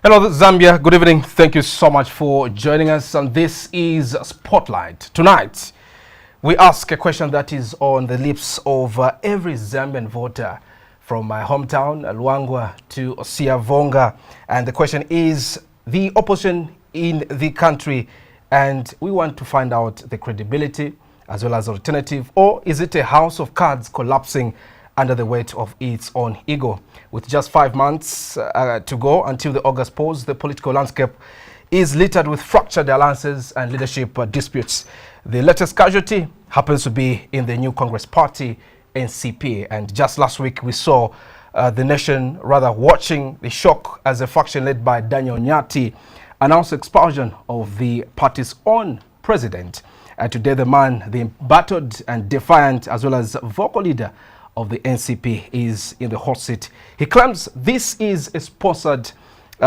Hello Zambia, good evening. Thank you so much for joining us, and this is Spotlight. Tonight, we ask a question that is on the lips of every Zambian voter from my hometown, Luangwa, to Siavonga. And the question is the opposition in the country, and we want to find out the credibility as well as alternative, or is it a house of cards collapsing under the weight of its own ego? With just 5 months to go until the August polls, the political landscape is littered with fractured alliances and leadership disputes. The latest casualty happens to be in the new Congress party, NCP. And just last week, we saw the nation rather watching the shock as a faction led by Daniel Nyati announced expulsion of the party's own president. And today, the man, the battered and defiant as well as vocal leader of the NCP, is in the hot seat. He claims this is a sponsored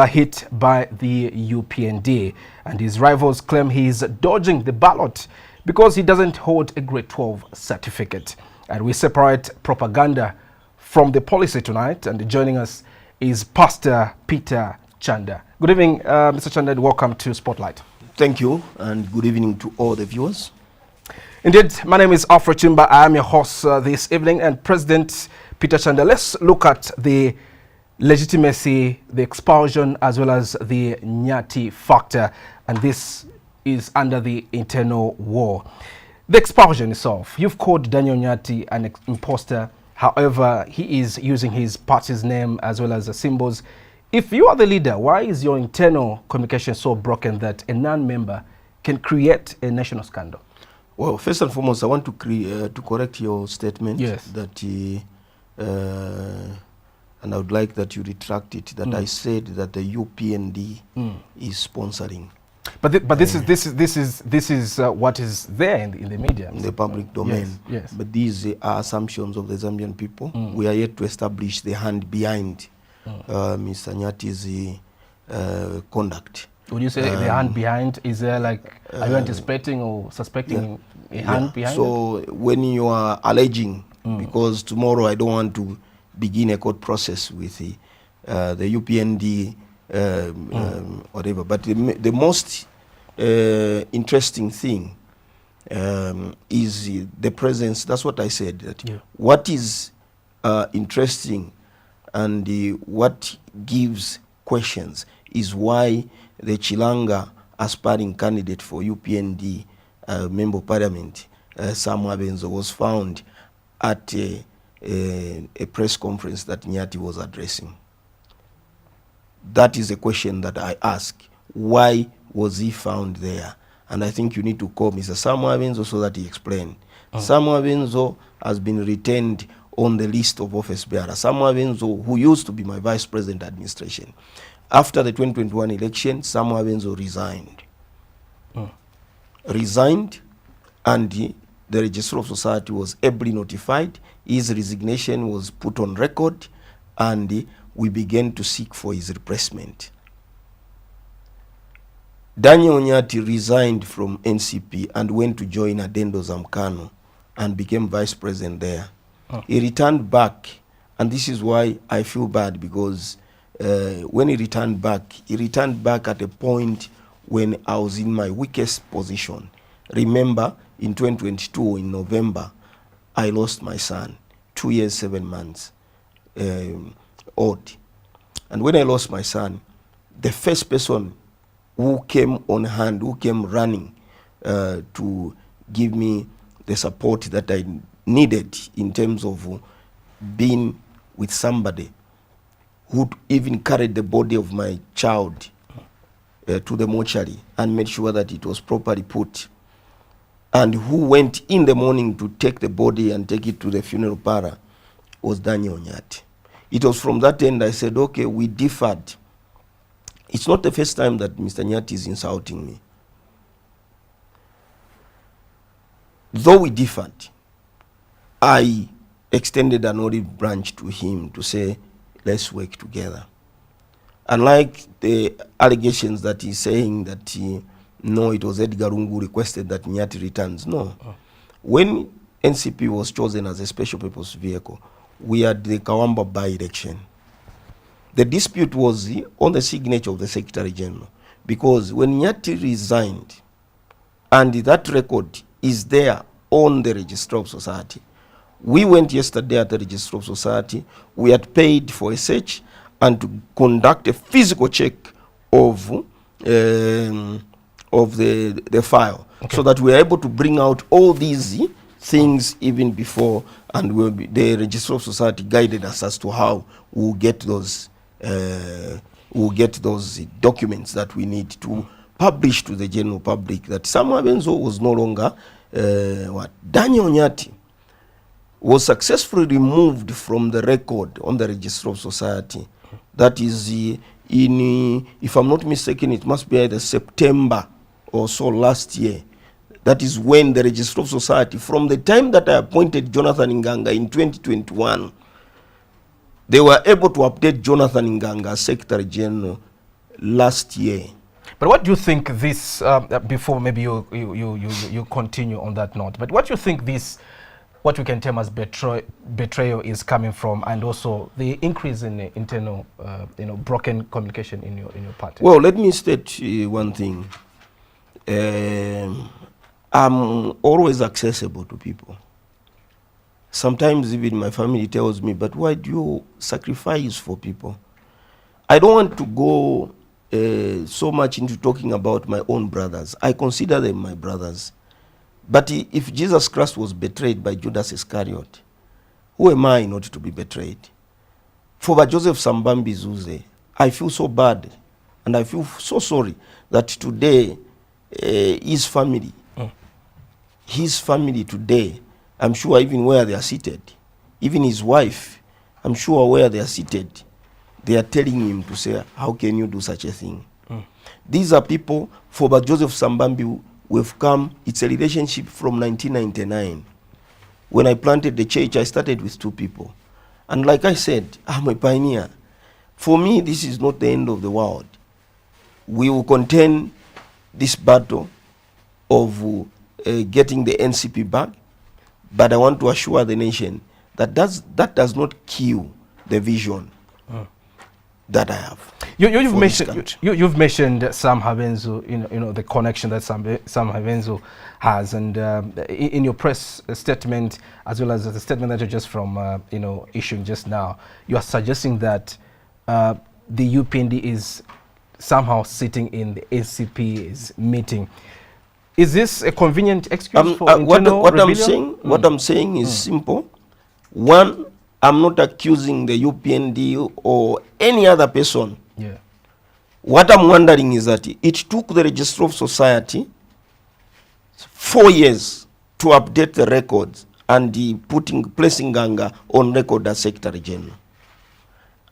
hit by the UPND, and his rivals claim he is dodging the ballot because he doesn't hold a grade 12 certificate. And we separate propaganda from the policy tonight, and joining us is Pastor Peter Chanda. Good evening, Mr. Chanda, and welcome to Spotlight. Thank you, and good evening to all the viewers. Indeed, my name is Alfred Chimba. I am your host this evening, and President Peter Chanda. Let's look at the legitimacy, the expulsion, as well as the Nyati factor, and this is under the internal war. The expulsion itself, you've called Daniel Nyati an imposter. However, he is using his party's name as well as the symbols. If you are the leader, why is your internal communication so broken that a non-member can create a national scandal? Well, first and foremost, I want to correct your statement. Yes. That, and I would like that you retract it. That I said that the UPND is sponsoring. But this is what is there in the media, in the public domain. Yes. But these are assumptions of the Zambian people. We are yet to establish the hand behind Mr. Nyati's conduct. Would you say the hand behind, is there like, are you anticipating or suspecting a hand behind so it? When you are alleging, because tomorrow I don't want to begin a court process with the UPND, whatever, but the most interesting thing is the presence. That's what I said, that what is interesting and what gives questions is why the Chilanga aspiring candidate for UPND member of parliament, Sam Abenzo, was found at a press conference that Nyati was addressing. That is a question that I ask. Why was he found there? And I think you need to call Mr. Sam Abenzo so that he explain. Sam Abenzo has been retained on the list of office bearers. Sam Abenzo, who used to be my vice president administration. After the 2021 election, Sam Abenzo resigned. Resigned, and the Register of Society was ably notified. His resignation was put on record, and we began to seek for his replacement. Daniel Nyati resigned from NCP and went to join Adendo Zamkano and became vice president there. He returned back, and this is why I feel bad, because when he returned back at a point when I was in my weakest position. Remember, in 2022, in November, I lost my son, 2 years, 7 months old. And when I lost my son, the first person who came on hand, who came running to give me the support that I needed in terms of being with somebody who even carried the body of my child to the mortuary and made sure that it was properly put, and who went in the morning to take the body and take it to the funeral parlor, was Daniel Nyati. It was from that end I said, okay, we differed. It's not the first time that Mr. Nyati is insulting me. Though we differed, I extended an olive branch to him to say, let's work together. Unlike the allegations that he's saying that no, it was Edgar Lungu requested that Nyati returns. No. When NCP was chosen as a special purpose vehicle, we had the Kawamba by-election. The dispute was on the signature of the Secretary General, because when Nyati resigned, and that record is there on the Register of Society, we went yesterday at the Register of Society. We had paid for a search and to conduct a physical check of the file, so that we are able to bring out all these things even before, and the Register of Society guided us as to how we'll get those documents that we need to publish to the general public that Sam Abenzo was no longer Daniel Nyati was successfully removed from the record on the Register of Society. That is in, if I'm not mistaken, it must be either September or so last year. That is when the Register of Society, from the time that I appointed Jonathan Nganga in 2021, they were able to update Jonathan Nganga as Secretary General last year. But what do you think this, before maybe you continue on that note, but what do you think this, what we can term as betrayal is coming from, and also the increase in internal, broken communication in your party? Well, let me state one thing. I'm always accessible to people. Sometimes even my family tells me, but why do you sacrifice for people? I don't want to go so much into talking about my own brothers. I consider them my brothers. But if Jesus Christ was betrayed by Judas Iscariot, who am I not to be betrayed? For Joseph Sambambi Zuze, I feel so bad and I feel so sorry that today his family today, I'm sure even where they are seated, even his wife, I'm sure where they are seated, they are telling him to say, how can you do such a thing? These are people, for Joseph Sambambi, we've come, it's a relationship from 1999. When I planted the church, I started with 2 people. And like I said, I'm a pioneer. For me, this is not the end of the world. We will contend this battle of getting the NCP back, but I want to assure the nation that that does not kill the vision that I have. You've mentioned Sam Habenzo, the connection that Sam Habenzo has, and in your press statement, as well as the statement that you just from issuing just now, you are suggesting that the UPND is somehow sitting in the ACP's meeting. Is this a convenient excuse for internal rebellion? What I'm saying is simple. One, I'm not accusing the UPND or any other person. Yeah. What I'm wondering is that it took the Register of Society 4 years to update the records and placing Ganga on record as Secretary General.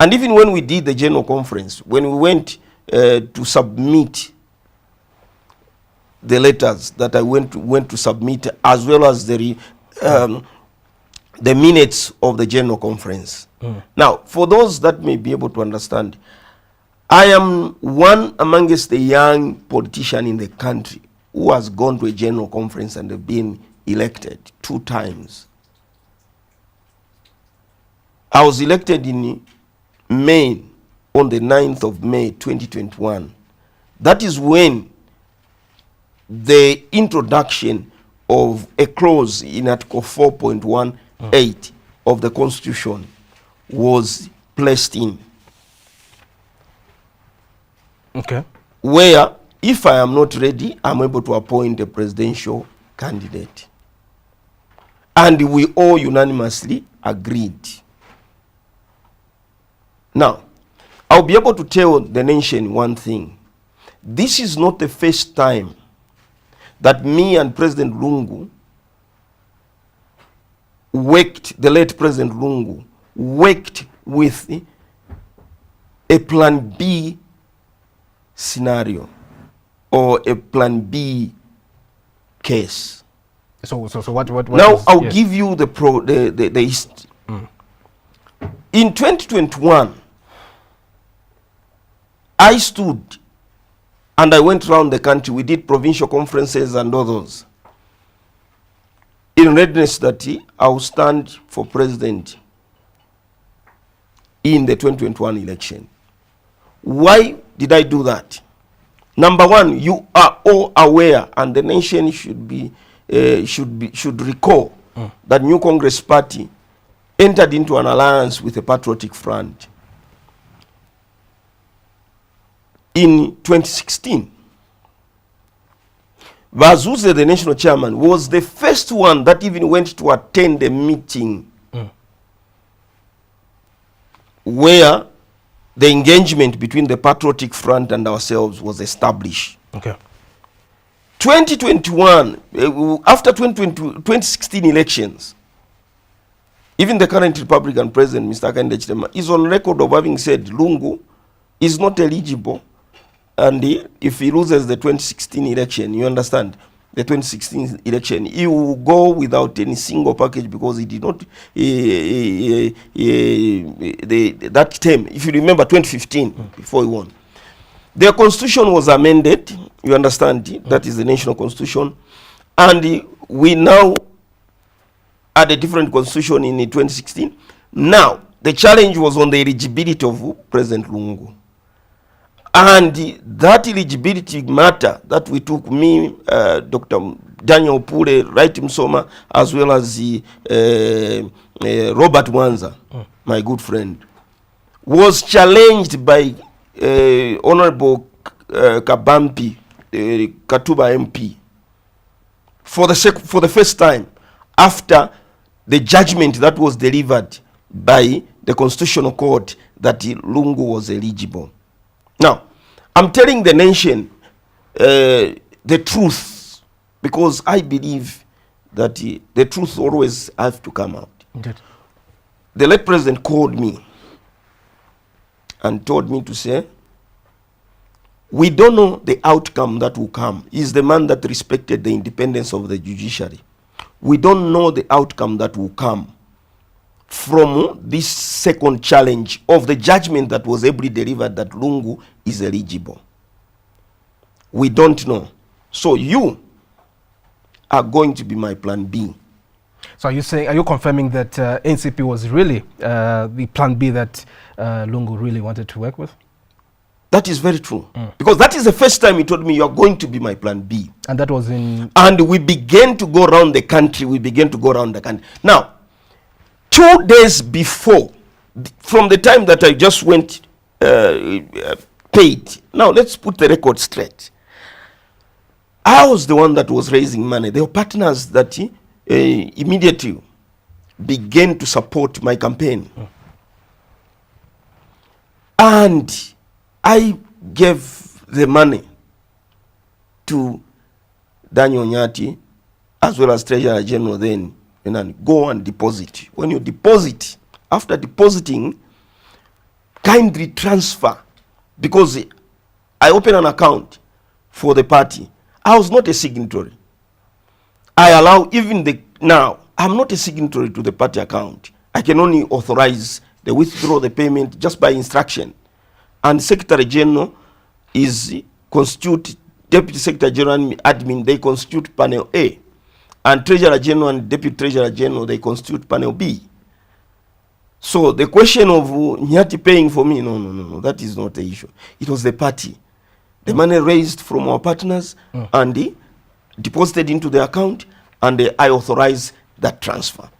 And even when we did the General Conference, when we went to submit the letters that I went to submit, as well as the minutes of the General Conference. Now, for those that may be able to understand, I am one amongst the young politicians in the country who has gone to a General Conference and have been elected 2 times. I was elected in May, on the 9th of May 2021. That is when the introduction of a clause in Article 4.18 of the Constitution was placed in. Okay. Where, if I am not ready, I'm able to appoint a presidential candidate. And we all unanimously agreed. Now, I'll be able to tell the nation one thing. This is not the first time that me and President Lungu the late President Lungu worked with a Plan B scenario or a Plan B case. So what now is, I'll give you the history. In 2021, I stood and I went around the country. We did provincial conferences and others in readiness that I will stand for president in the 2021 election. Why did I do that? Number one, you are all aware, and the nation should recall that New Congress Party entered into an alliance with the Patriotic Front in 2016. Vazuze, the national chairman, was the first one that even went to attend a meeting where the engagement between the Patriotic Front and ourselves was established. Okay. 2021, after 2016 elections, even the current Republican President, Mr. Hakainde Hichilema, is on record of having said Lungu is not eligible, and if he loses the 2016 election, you understand, the 2016 election, he will go without any single package because he did not, that term, if you remember 2015, before he won. Their constitution was amended, you understand, that is the national constitution, and we now had a different constitution in 2016. Now, the challenge was on the eligibility of President Lungu. And that eligibility matter that we took, me, Dr. Daniel Pule, Wright Msoma, as well as Robert Wanza, my good friend, was challenged by Honorable Kabampi, Katuba MP, for the first time after the judgment that was delivered by the Constitutional Court that Lungu was eligible. Now, I'm telling the nation the truth, because I believe that the truth always has to come out. Indeed. The late president called me and told me to say, we don't know the outcome that will come. He's the man that respected the independence of the judiciary. We don't know the outcome that will come from this second challenge of the judgment that was ably delivered that Lungu is eligible. We don't know. So you are going to be my plan B. So are you confirming that NCP was really the plan B that Lungu really wanted to work with? That is very true. Because that is the first time he told me, you are going to be my plan B. And that was in... And we began to go around the country. Now, 2 days before, from the time that I just went paid, now let's put the record straight. I was the one that was raising money. There were partners that immediately began to support my campaign. And I gave the money to Daniel Nyati as well as Treasurer General then, and then go and deposit. When you deposit, after depositing, kindly transfer, because I opened an account for the party. I was not a signatory. I allow now, I'm not a signatory to the party account. I can only authorize the withdraw the payment just by instruction. And Secretary General is constitute, Deputy Secretary General and Admin, they constitute panel A. And Treasurer General and Deputy Treasurer General, they constitute panel B. So the question of Nyati paying for me, no, that is not the issue. It was the party. The money raised from our partners and deposited into the account, and I authorized that transfer.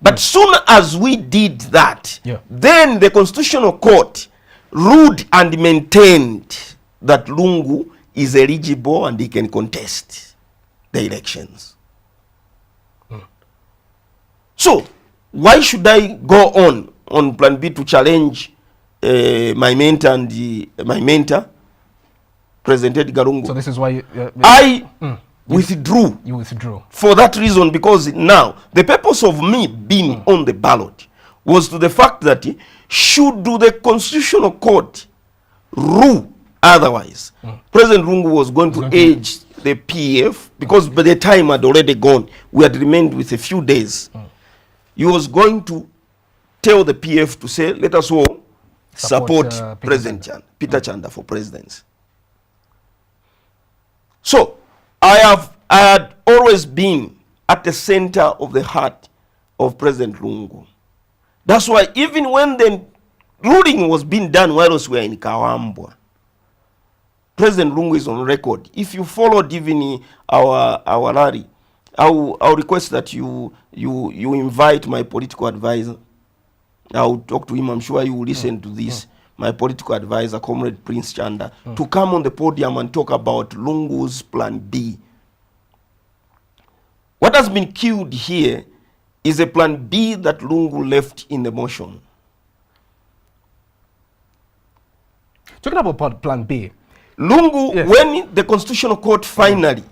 But soon as we did that, then the Constitutional Court ruled and maintained that Lungu is eligible and he can contest the elections. So why should I go on plan B to challenge my mentor and my mentor, President Edgar Lungu? So this is why I withdrew. You withdrew. For that reason, because now the purpose of me being on the ballot was to the fact that should the Constitutional Court rule otherwise, President Lungu was going to urge the PF, because by the time had already gone, we had remained with a few days. He was going to tell the PF to say, let us all support President Peter Chanda for presidency. So I had always been at the center of the heart of President Lungu. That's why even when the ruling was being done while we were in Kawambwa. President Lungu is on record. If you followed even our rally, I'll request that you invite my political advisor. I'll talk to him. I'm sure you will listen to this. My political advisor, Comrade Prince Chanda, to come on the podium and talk about Lungu's Plan B. What has been killed here is a Plan B that Lungu left in the motion. Talking about Plan B, Lungu, yes, when the Constitutional Court finally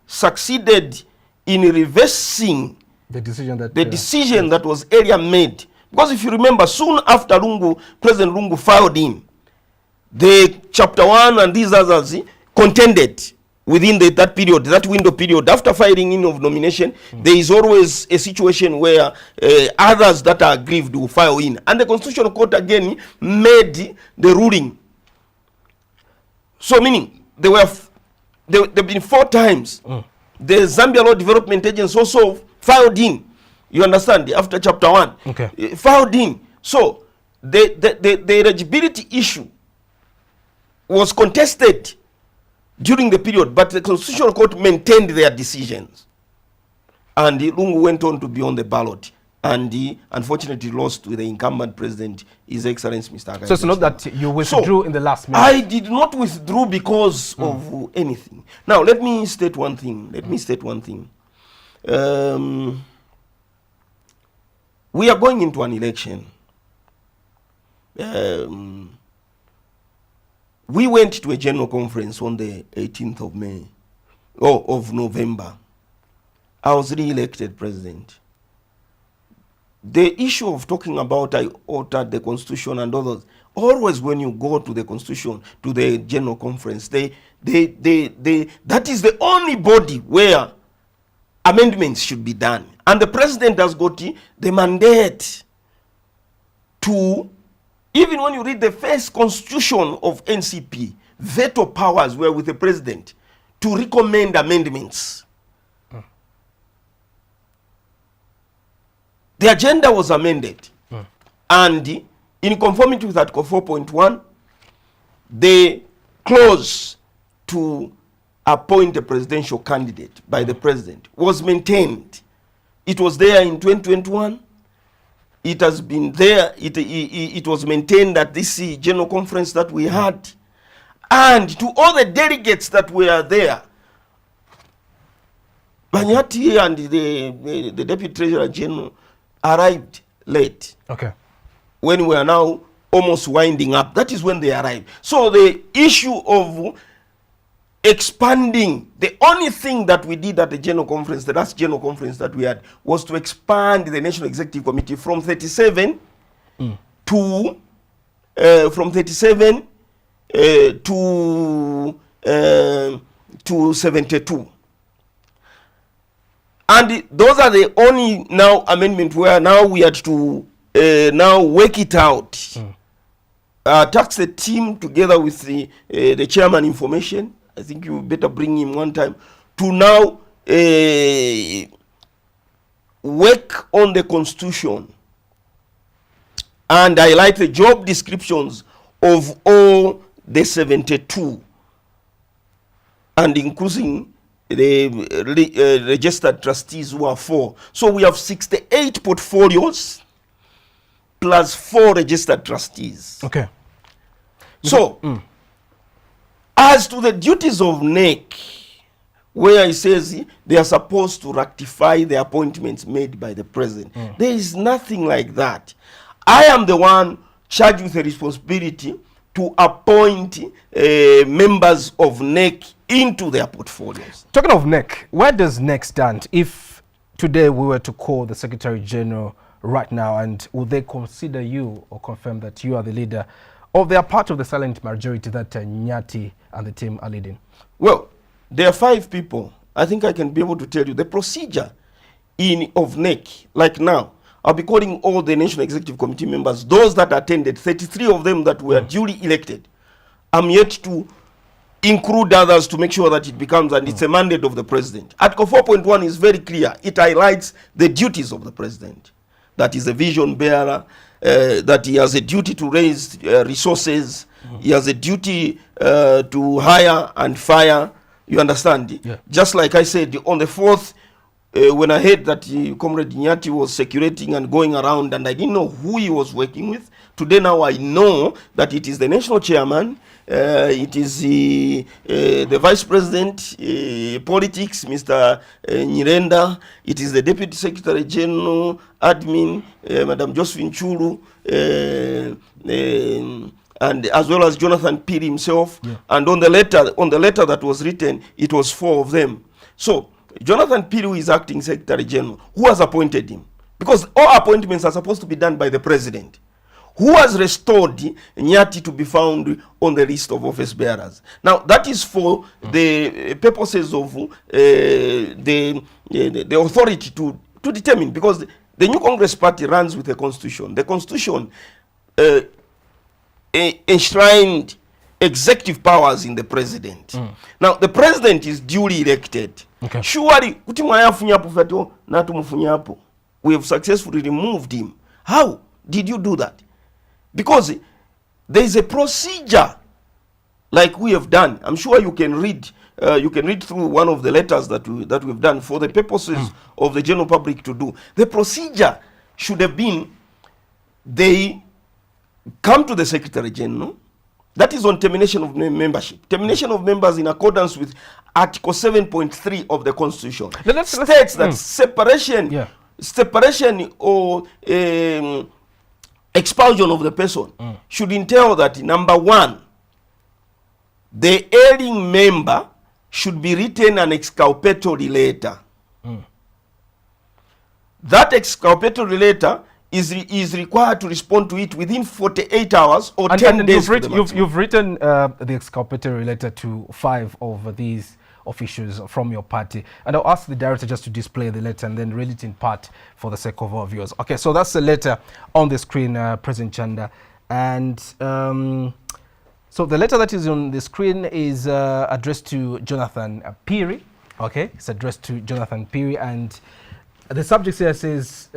succeeded in reversing the decision that was earlier made, because if you remember, soon after President Lungu filed in, the Chapter 1 and these others contended within that period, that window period. After filing in of nomination, there is always a situation where others that are aggrieved will file in. And the Constitutional Court again made the ruling. So meaning, there have been 4 times. The Zambia Law Development Agency also filed in. You understand? After Chapter 1. Okay. Filed in. So, the eligibility issue was contested during the period, but the Constitutional Court maintained their decisions. And Lungu went on to be on the ballot. And he unfortunately lost to the incumbent president, His Excellency Mr. Akayi. So it's not that you withdrew in the last minute? I did not withdraw because of anything. Now, let me state one thing. We are going into an election. We went to a general conference on the 18th of May, or of November. I was re-elected president. The issue of talking about I altered the constitution and others, always when you go to the constitution, to the general conference, that is the only body where amendments should be done. And the president has got the mandate to, even when you read the first constitution of NCP, veto powers were with the president to recommend amendments. The agenda was amended, and in conformity with Article 4.1, the clause to appoint a presidential candidate by the president was maintained. It was there in 2021. It has been there. It was maintained at this general conference that we had. And to all the delegates that were there, Banyati and the Deputy Treasurer General arrived late. Okay. When we are now almost winding up, that is when they arrived. So the issue of expanding, the only thing that we did at the general conference, the last general conference that we had, was to expand the National Executive Committee from 37 to 72. And those are the only now amendment where now we had to now work it out. Tax the team together with the chairman information. I think you better bring him one time to now work on the constitution and highlight the job descriptions of all the 72 and including the registered trustees who are 4. So we have 68 portfolios plus 4 registered trustees. Okay. So, as to the duties of NEC, where it says they are supposed to rectify the appointments made by the president, there is nothing like that. I am the one charged with the responsibility to appoint members of NEC into their portfolios. Talking of NEC, where does NEC stand if today we were to call the Secretary General right now, and would they consider you or confirm that you are the leader, or they are part of the silent majority that Nyati and the team are leading? Well, there are 5 people. I think I can be able to tell you the procedure of NEC, like now. I'll be calling all the National Executive Committee members, those that attended, 33 of them that were duly elected. I'm yet to include others to make sure that it becomes, and it's a mandate of the president. Article 4.1 is very clear. It highlights the duties of the president. That is a vision bearer, that he has a duty to raise resources. He has a duty to hire and fire. You understand? Yeah. Just like I said, on the 4th, when I heard that Comrade Nyati was circulating and going around, and I didn't know who he was working with. Today now I know that it is the national chairman, it is the vice president, politics, Mr. Nyirenda, it is the deputy secretary general, admin, Madam Josephine Chulu, and as well as Jonathan Piri himself. Yeah. And on the letter that was written, it was 4 of them. So Jonathan Piri is acting secretary general. Who has appointed him? Because all appointments are supposed to be done by the president. Who has restored Nyati to be found on the list of office bearers? Now that is for the purposes of the authority to determine, because the new Congress party runs with the constitution. The constitution enshrined executive powers in the president. Now the president is duly elected. Okay. Surely we have successfully removed him. How did you do that? Because there is a procedure like we have done. I'm sure you can read through one of the letters that we've done for the purposes of the general public to do. The procedure should have been, they come to the Secretary General. That is on termination of membership. Termination of members in accordance with Article 7.3 of the Constitution states that separation or expulsion of the person should entail that, number 1, the ailing member should be written an exculpatory letter. That exculpatory letter is required to respond to it within 48 hours or 10 days. You've written the exculpatory letter to 5 of these officials from your party, and I'll ask the director just to display the letter and then read it in part for the sake of our viewers. Okay, so that's the letter on the screen, President Chanda, and so the letter that is on the screen is addressed to Jonathan Piri. Okay, it's addressed to Jonathan Piri, and the subject here says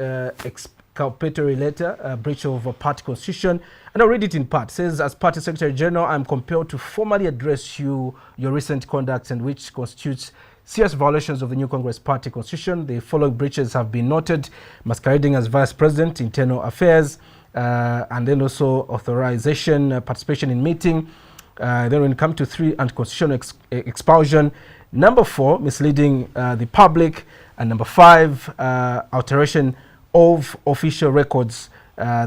exculpatory letter, breach of a party constitution, and I'll read it in part. It says, as Party Secretary General, I'm compelled to formally address you your recent conduct, and which constitutes serious violations of the new Congress Party Constitution. The following breaches have been noted: masquerading as Vice President, Internal Affairs, and then also authorization, participation in meeting. Then when it comes to 3, unconstitutional expulsion. Number 4, misleading the public. And number 5, alteration of official records.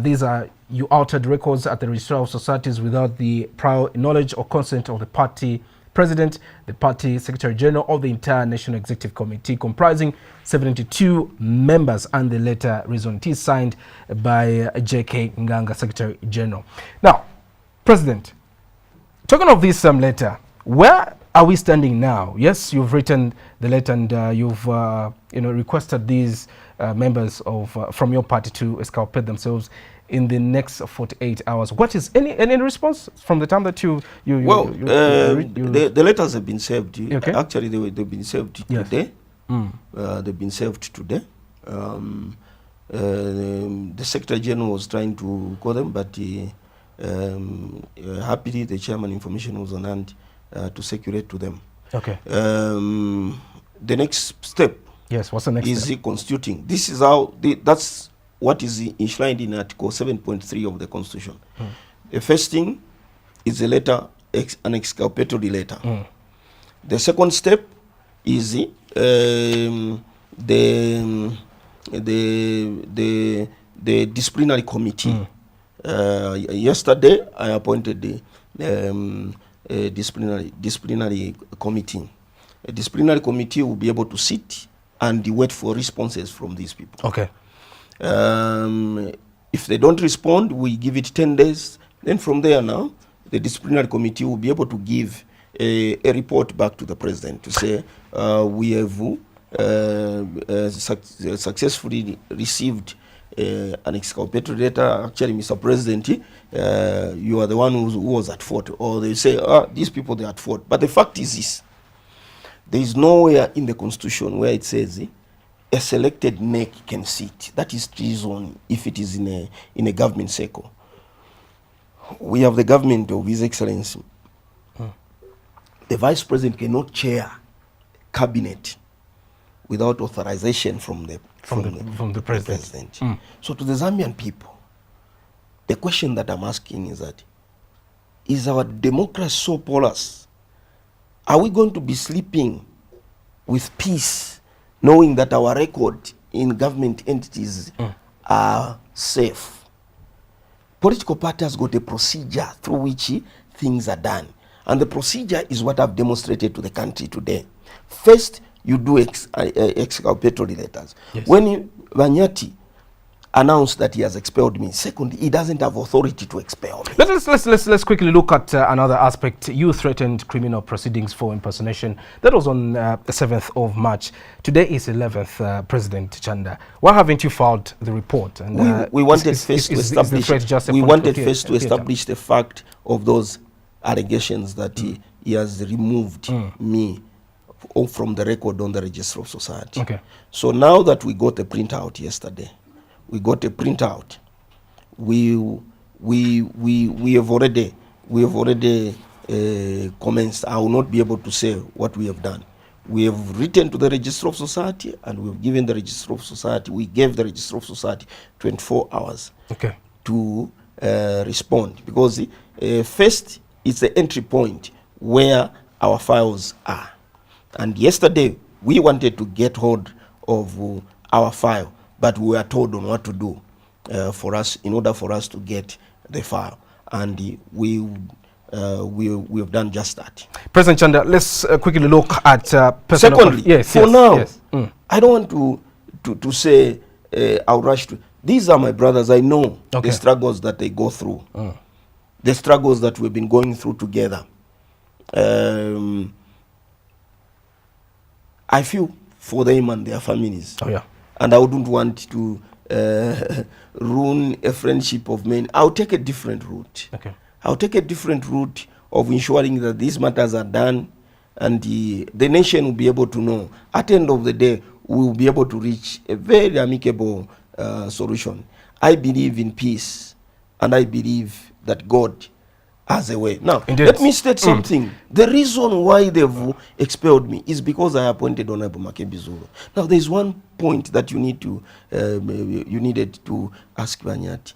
These are, you altered records at the Registrar of Societies without the prior knowledge or consent of the party president, the party secretary general, or the entire National Executive Committee, comprising 72 members, and the letter reason it is signed by J.K. Nganga, Secretary General. Now, President, talking of this letter, where are we standing now? Yes, you've written the letter, and you've requested these members of from your party to exculpate themselves in the next 48 hours. What is any response from the time that the letters have been served? Okay. Actually, they've been served today. They've been served today. The Secretary General was trying to call them, but happily the chairman information was on hand to circulate to them. Okay. The next step. Yes. What's the next is step? Constituting. This is how that's what is enshrined in Article 7.3 of the Constitution. The first thing is a letter, an exculpatory letter. The second step is the disciplinary committee. Yesterday, I appointed the disciplinary committee. A disciplinary committee will be able to sit and wait for responses from these people. Okay. If they don't respond, we give it 10 days. Then from there now, the disciplinary committee will be able to give a report back to the president to say, we have successfully received an exculpatory letter. Actually, Mr. President, you are the one who was at fault. Or they say, these people, they are at fault. But the fact is this. There is nowhere in the Constitution where it says a selected neck can sit. That is treason if it is in a government circle. We have the government of His Excellency. The Vice President cannot chair cabinet without authorization from the President. So to the Zambian people, the question that I'm asking is that, is our democracy so porous? Are we going to be sleeping with peace, knowing that our record in government entities are safe? Political party has got a procedure through which things are done. And the procedure is what I've demonstrated to the country today. First, you do exculpatory letters. Yes. When Vanyati announced that he has expelled me, second, he doesn't have authority to expel me. Let's quickly look at another aspect. You threatened criminal proceedings for impersonation. That was on the 7th of March. Today is 11th, President Chanda. Why haven't you filed the report? And we wanted first to establish the fact of those allegations that he has removed me from the record on the Register of Society. Okay. So now that we got a printout yesterday, we have already commenced. I will not be able to say what we have done. We have written to the Register of Society, and we have given the Register of Society. We gave the Register of Society 24 hours to respond, because first it's the entry point where our files are. And yesterday we wanted to get hold of our file, but we were told on what to do in order for us to get the file, and we have done just that. President Chanda, let's quickly look at secondly. I don't want to say I'll rush to. These are my brothers. I know the struggles that they go through, the struggles that we've been going through together. I feel for them and their families. And I wouldn't want to ruin a friendship of men. I'll take a different route. I'll take a different route of ensuring that these matters are done, and the nation will be able to know. At the end of the day, we will be able to reach a very amicable solution. I believe in peace, and I believe that God has a way. Now, let me state something. The reason why they've expelled me is because I appointed Honorable MAKEBI ZULU. Now, there's one point that you needed to ask Banyati.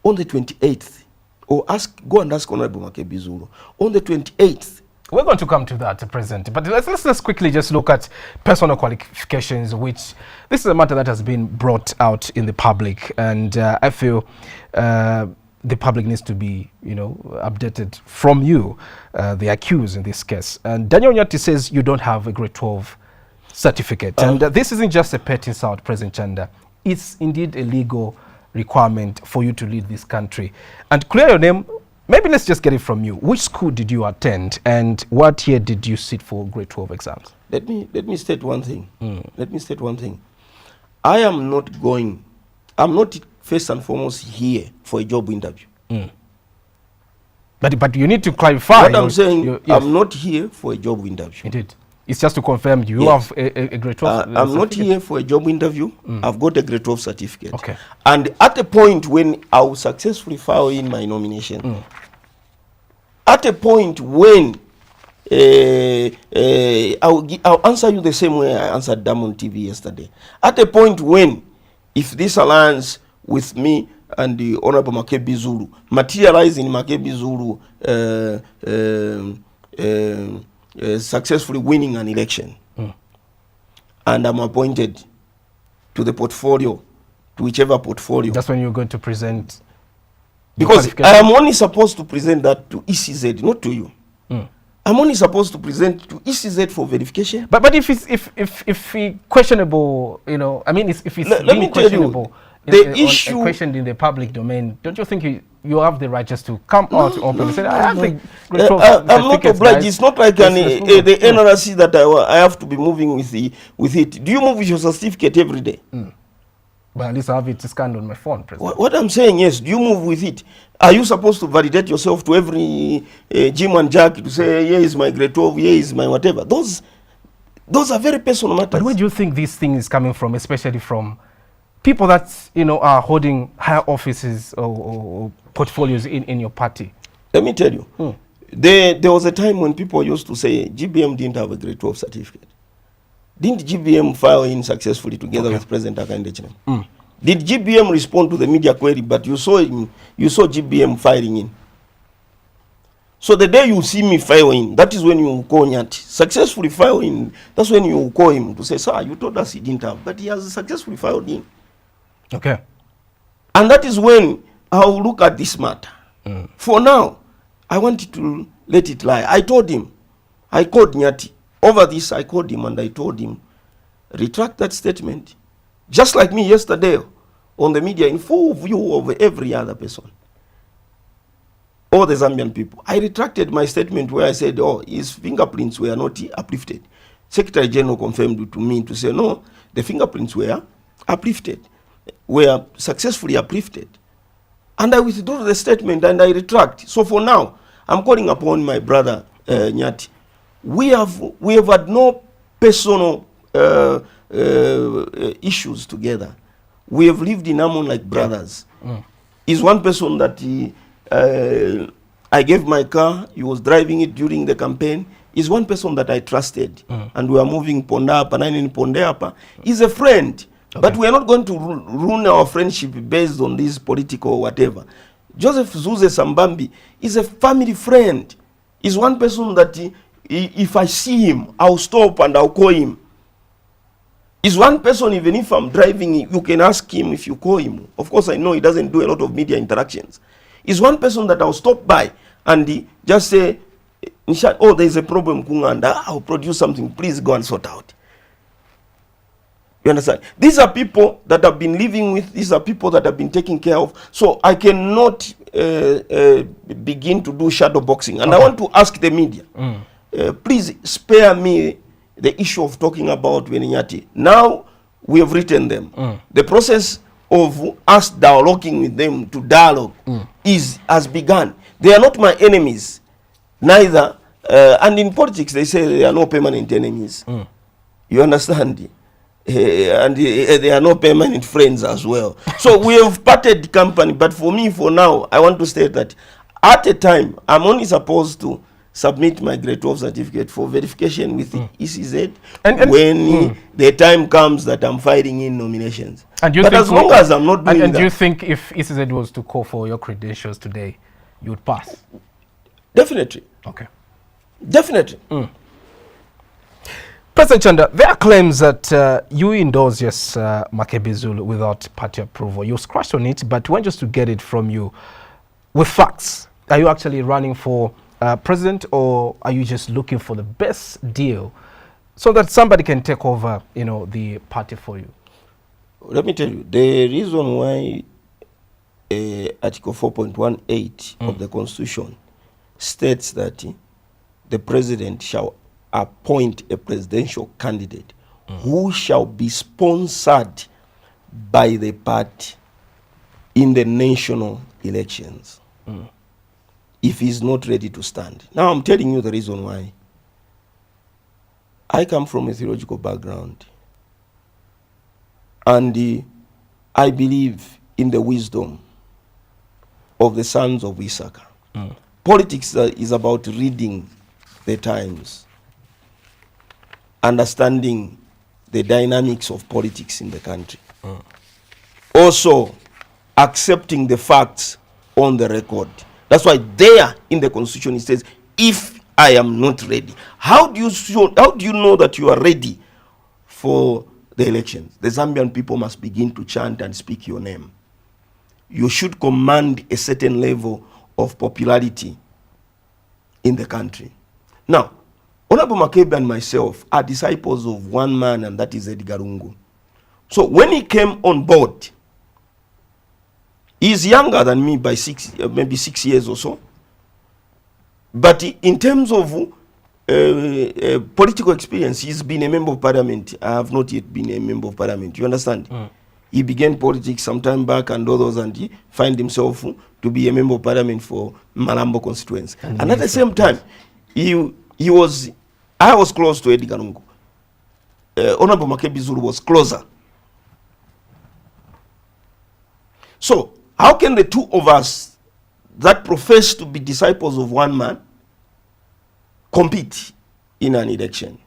On the 28th, or go and ask Honorable MAKEBI ZULU. On the 28th, we're going to come to that, President. But let's quickly just look at personal qualifications, which this is a matter that has been brought out in the public, and I feel the public needs to be, updated from you, the accused in this case. And Daniel Nyati says you don't have a grade 12 certificate. And this isn't just a pet insult, President Chanda. It's indeed a legal requirement for you to lead this country. And clear your name. Maybe let's just get it from you. Which school did you attend, and what year did you sit for grade 12 exams? Let me state one thing. Let me state one thing. I'm not first and foremost here for a job interview. But you need to clarify. What I'm saying, I'm not here for a job interview. Indeed. It's just to confirm you have a grade 12 I'm not here for a job interview. I've got a grade 12 certificate. And at a point when I will successfully file in my nomination, at a point when I'll answer you the same way I answered Diamond TV yesterday. At a point when, if this alliance with me and the Honorable MAKEBI ZULU materialize in MAKEBI ZULU successfully winning an election, and I'm appointed to the portfolio, to whichever portfolio. That's when you're going to present. Because I am only supposed to present that to ECZ, not to you. I'm only supposed to present to ECZ for verification. But if it's questionable, if it's being questionable, the issue questioned in the public domain, don't you think you have the right just to come out open and say, I'm not obliged. It's not like the NRC that I have to be moving with it. Do you move with your certificate every day? But at least I have it scanned on my phone, President. What I'm saying, yes, do you move with it? Are you supposed to validate yourself to every Jim and Jack to say, here is my grade 12, here is my whatever? Those are very personal matters. But where do you think this thing is coming from, especially from people that, you know, are holding higher offices or portfolios in your party? Let me tell you, there was a time when people used to say GBM didn't have a grade 12 certificate. Didn't GBM file in successfully together with President Akandechinem? Did GBM respond to the media query, but you saw GBM filing in? So the day you see me file in, that is when you call Nyati. Successfully file in, that's when you call him to say, sir, you told us he didn't have, but he has successfully filed in. Okay. And that is when I'll look at this matter. For now, I wanted to let it lie. I told him, I called Nyati. Over this, I called him and I told him, retract that statement. Just like me yesterday on the media, in full view of every other person. All the Zambian people. I retracted my statement where I said, oh, his fingerprints were not uplifted. Secretary General confirmed to me to say, no, the fingerprints were uplifted, were successfully uplifted. And I withdrew the statement and I retract. So for now, I'm calling upon my brother Nyati. We have had no personal issues together. We have lived in harmony like brothers. He's one person that I gave my car, he was driving it during the campaign. He's one person that I trusted. And we are moving Ponda Panani Pondeapa. He's a friend. But we are not going to ruin our friendship based on this political whatever. Joseph Zuze Sambambi is a family friend. He's one person that if I see him, I'll stop and I'll call him. He's one person, even if I'm driving, you can ask him if you call him. Of course, I know he doesn't do a lot of media interactions. He's one person that I'll stop by and just say, oh, there's a problem, and I'll produce something. Please go and sort out. You understand? These are people that I've been living with. These are people that I've been taking care of. So I cannot begin to do shadow boxing. And I want to ask the media, please spare me the issue of talking about Nyati. Now we have written them. The process of us dialoguing with them to dialogue has begun. They are not my enemies, neither. And in politics, they say there are no permanent enemies. You understand? And they are no permanent friends as well. So we have parted company, but for me, for now, I want to state that at a time, I'm only supposed to submit my grade 12 certificate for verification with the ECZ when the time comes that I'm filing in nominations. And but as long as I'm not doing that... And do you think if ECZ was to call for your credentials today, you would pass? Definitely. Okay. Definitely. President Chanda, there are claims that you endorse MAKEBI ZULU without party approval. You scratched on it, but we want just to get it from you with facts. Are you actually running for president, or are you just looking for the best deal so that somebody can take over, you know, the party for you? Let me tell you, the reason why Article 4.18 of the Constitution states that the president shall appoint a presidential candidate who shall be sponsored by the party in the national elections if he's not ready to stand. Now I'm telling you the reason why. I come from a theological background, and I believe in the wisdom of the sons of Issachar. Politics is about reading the times, understanding the dynamics of politics in the country. Also, accepting the facts on the record. That's why there in the Constitution it says, if I am not ready. How do you know that you are ready for the elections? The Zambian people must begin to chant and speak your name. You should command a certain level of popularity in the country. Now, Honorable MAKEBI and myself are disciples of one man, and that is Edgar Lungu. So when he came on board, he's younger than me by maybe 6 years or so. But in terms of political experience, he's been a member of parliament. I have not yet been a member of parliament. You understand? He began politics some time back and others, and he found himself to be a member of parliament for Malambo constituency. And at the same time, I was close to Edgar Lungu. Honorable MAKEBI ZULU was closer. So, how can the two of us that profess to be disciples of one man compete in an election?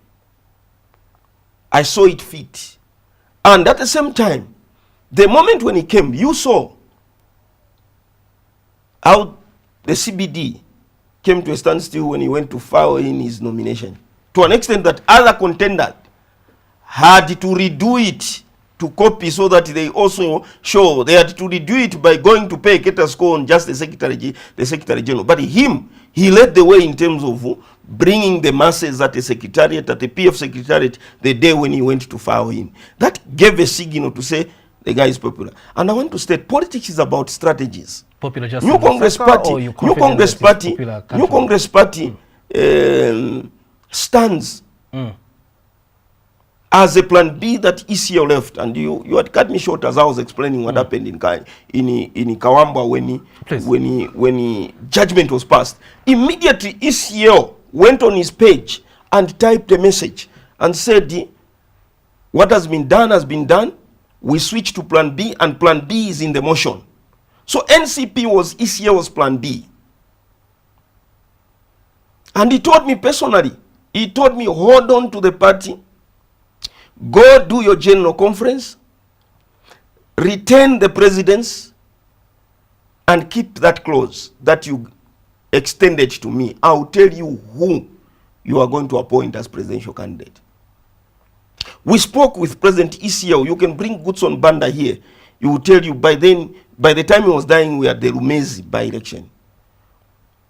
I saw it fit. And at the same time, the moment when he came, you saw how the CBD came to a standstill when he went to file in his nomination. To an extent that other contenders had to redo it to copy so that they also show they had to redo it by going to pay Keta score on just the Secretary General. But he led the way in terms of bringing the masses at the Secretariat, at the PF Secretariat, the day when he went to file in. That gave a signal to say the guy is popular. And I want to state, politics is about strategies. Popular just New Congress Party stands as a plan B that ECO left, and you had cut me short as I was explaining what happened in Kawamba when judgment was passed. Immediately ECO went on his page and typed a message and said, what has been done, we switch to plan B, and plan B is in the motion. So NCP was ECO's plan B. And he told me personally, hold on to the party, go do your general conference, retain the presidents, and keep that clause that you extended to me. I'll tell you who you are going to appoint as presidential candidate. We spoke with President ECO. You can bring Goodson Banda here. He will tell you by the time he was dying, we had the Rumezi by-election.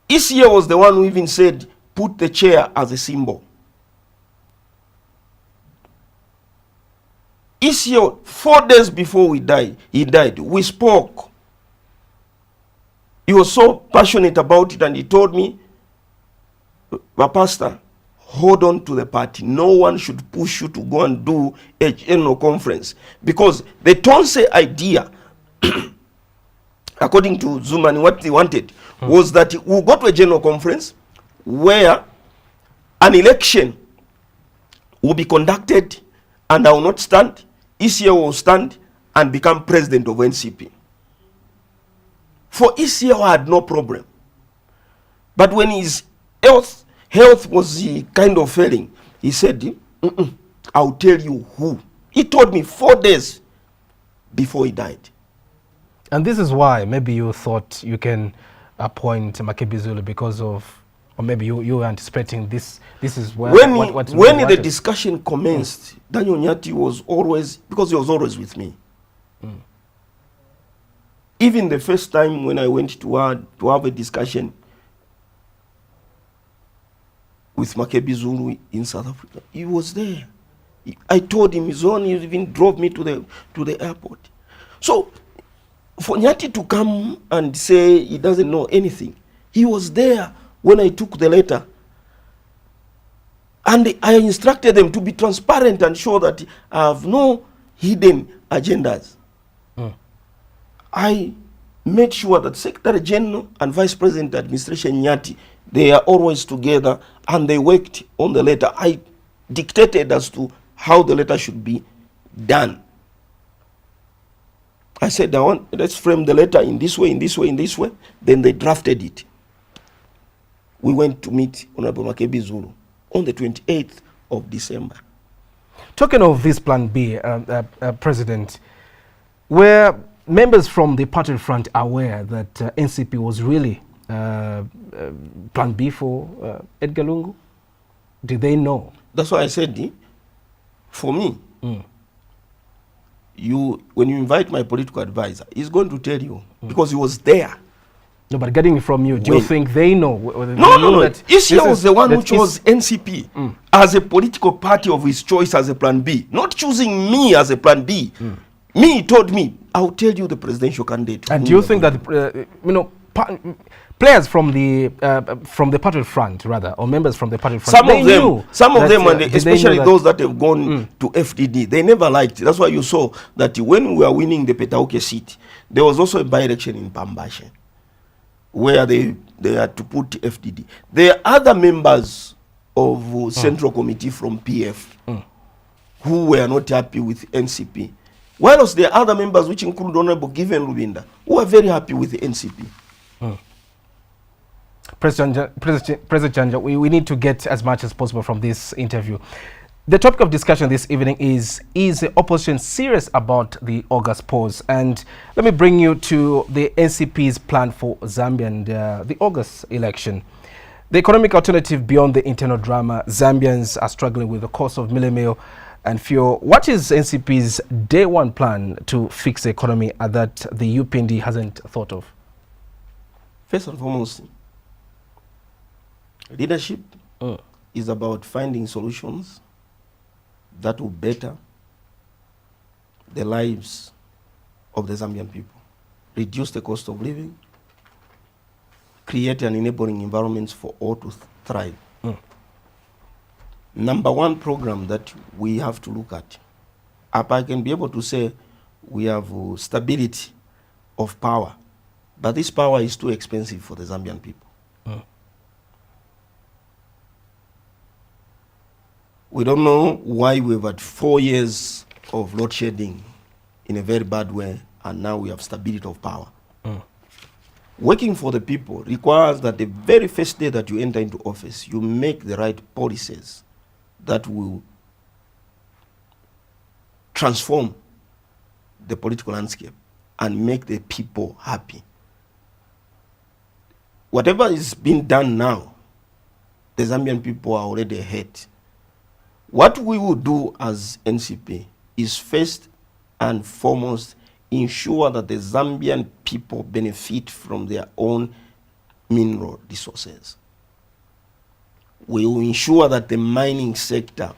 ECO was the one who even said, put the chair as a symbol. ECO, 4 days before he died, we spoke. He was so passionate about it, and he told me, Pastor, hold on to the party. No one should push you to go and do a general conference. Because the Tonse idea, according to Zuma, what they wanted was that we'll go to a general conference where an election will be conducted, and I will not stand. ECO will stand and become president of NCP. For ECO, I had no problem. But when his health was kind of failing, he said, I'll tell you who. He told me 4 days before he died. And this is why maybe you thought you can appoint MAKEBI ZULU because of, or maybe you were anticipating this is where when the discussion commenced, Daniel Nyati was always, because he was always with me. Even the first time when I went to have a discussion with MAKEBI ZULU in South Africa, he was there. I told him, his own, he even drove me to the airport. So for Nyati to come and say he doesn't know anything, he was there when I took the letter. And I instructed them to be transparent and show that I have no hidden agendas. I made sure that Secretary General and Vice President Administration Nyati, they are always together, and they worked on the letter. I dictated as to how the letter should be done. I said, let's frame the letter in this way, in this way, in this way. Then they drafted it. We went to meet Honorable MAKEBI ZULU on the 28th of December. Talking of this Plan B, President, were members from the party front aware that NCP was really Plan B for Edgar Lungu? Did they know? That's why I said, for me, when you invite my political advisor, he's going to tell you, because he was there. No, but getting it from you, do you think they know? No. ECO was the one who chose NCP as a political party of his choice as a Plan B, not choosing me as a Plan B. He told me, I'll tell you the presidential candidate. And do you think that, players from the party front, rather, or members from the party front, some of them, and especially those that have gone to FDD, they never liked it. That's why you saw that when we were winning the Petauke seat, there was also a by-election in Pambashe, where they had to put FDD. There are other members of Central Committee from PF who were not happy with NCP. Whilst there are other members, which include Honorable Given Rubinda, who are very happy with the NCP. President Chanda, we need to get as much as possible from this interview. The topic of discussion this evening is the opposition serious about the August pause? And let me bring you to the NCP's plan for Zambia and the August election. The economic alternative beyond the internal drama, Zambians are struggling with the cost of mealie meal and fuel. What is NCP's day one plan to fix the economy that the UPND hasn't thought of? First and foremost, leadership is about finding solutions that will better the lives of the Zambian people, reduce the cost of living, create an enabling environment for all to thrive. Number one program that we have to look at, I can be able to say we have stability of power, but this power is too expensive for the Zambian people. We don't know why we've had 4 years of load shedding in a very bad way, and now we have stability of power. Working for the people requires that the very first day that you enter into office, you make the right policies that will transform the political landscape and make the people happy. Whatever is being done now, the Zambian people are already ahead. What we will do as NCP is first and foremost ensure that the Zambian people benefit from their own mineral resources. We will ensure that the mining sector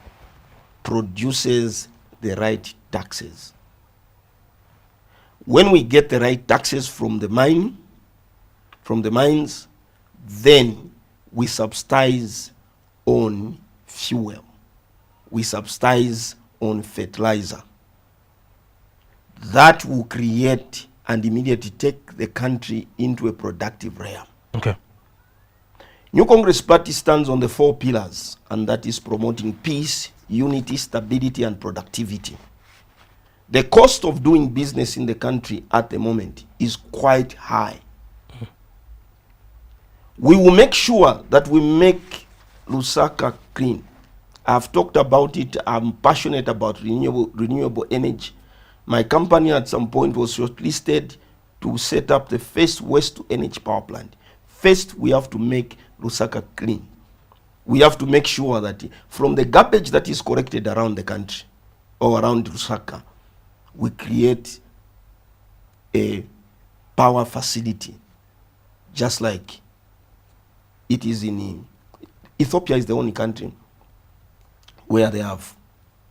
produces the right taxes. When we get the right taxes from the mines, then we subsidize on fuel. We subsidize on fertilizer. That will create and immediately take the country into a productive realm. Okay. New Congress Party stands on the 4 pillars, and that is promoting peace, unity, stability, and productivity. The cost of doing business in the country at the moment is quite high. We will make sure that we make Lusaka clean. I've talked about it. I'm passionate about renewable energy. My company at some point was shortlisted to set up the first waste-to-energy power plant. First, we have to make Lusaka clean. We have to make sure that from the garbage that is collected around the country or around Lusaka, we create a power facility, just like it is in Ethiopia. Is the only country where they have